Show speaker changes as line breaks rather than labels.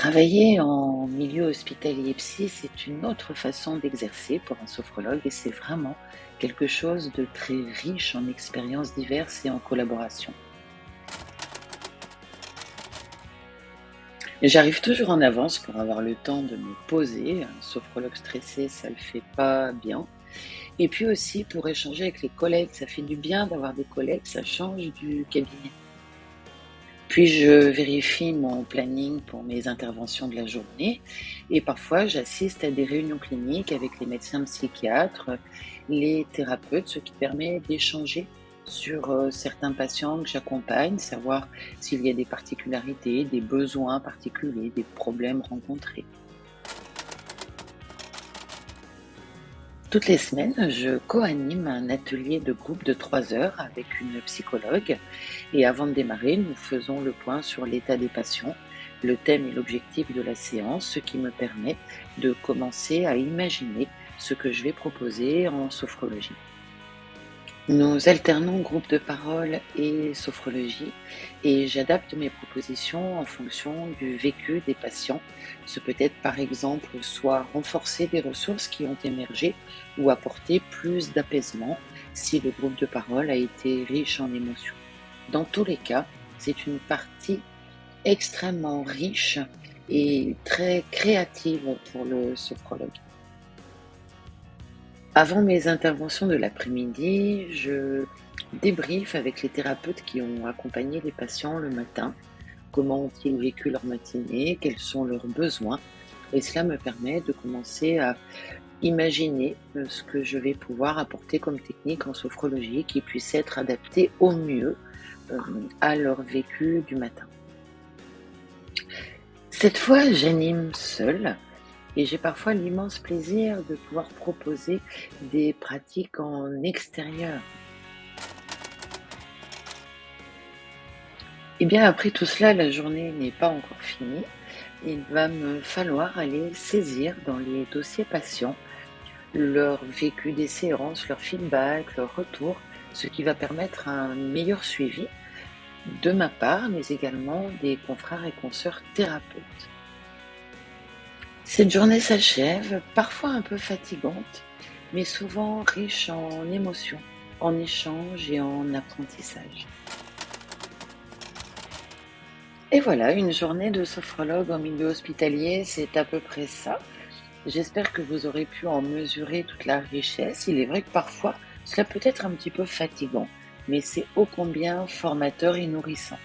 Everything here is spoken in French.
Travailler en milieu hospitalier psy, c'est une autre façon d'exercer pour un sophrologue et c'est vraiment quelque chose de très riche en expériences diverses et en collaboration. Et j'arrive toujours en avance pour avoir le temps de me poser. Un sophrologue stressé, ça le fait pas bien. Et puis aussi pour échanger avec les collègues, ça fait du bien d'avoir des collègues, ça change du cabinet. Puis je vérifie mon planning pour mes interventions de la journée et parfois j'assiste à des réunions cliniques avec les médecins psychiatres, les thérapeutes, ce qui permet d'échanger sur certains patients que j'accompagne, savoir s'il y a des particularités, des besoins particuliers, des problèmes rencontrés. Toutes les semaines, je co-anime un atelier de groupe de 3 heures avec une psychologue et avant de démarrer, nous faisons le point sur l'état des patients, le thème et l'objectif de la séance, ce qui me permet de commencer à imaginer ce que je vais proposer en sophrologie. Nous alternons groupe de parole et sophrologie et j'adapte mes propositions en fonction du vécu des patients. Ce peut être par exemple soit renforcer des ressources qui ont émergé ou apporter plus d'apaisement si le groupe de parole a été riche en émotions. Dans tous les cas, c'est une partie extrêmement riche et très créative pour le sophrologue. Avant mes interventions de l'après-midi, je débriefe avec les thérapeutes qui ont accompagné les patients le matin. Comment ont-ils vécu leur matinée? Quels sont leurs besoins? Et cela me permet de commencer à imaginer ce que je vais pouvoir apporter comme technique en sophrologie qui puisse être adaptée au mieux à leur vécu du matin. Cette fois, j'anime seule et j'ai parfois l'immense plaisir de pouvoir proposer des pratiques en extérieur. Eh bien, après tout cela, la journée n'est pas encore finie. Il va me falloir aller saisir dans les dossiers patients leur vécu des séances, leur feedback, leur retour, ce qui va permettre un meilleur suivi de ma part, mais également des confrères et consoeurs thérapeutes. Cette journée s'achève, parfois un peu fatigante, mais souvent riche en émotions, en échanges et en apprentissage. Et voilà, une journée de sophrologue en milieu hospitalier, c'est à peu près ça. J'espère que vous aurez pu en mesurer toute la richesse. Il est vrai que parfois, cela peut être un petit peu fatigant, mais c'est ô combien formateur et nourrissant.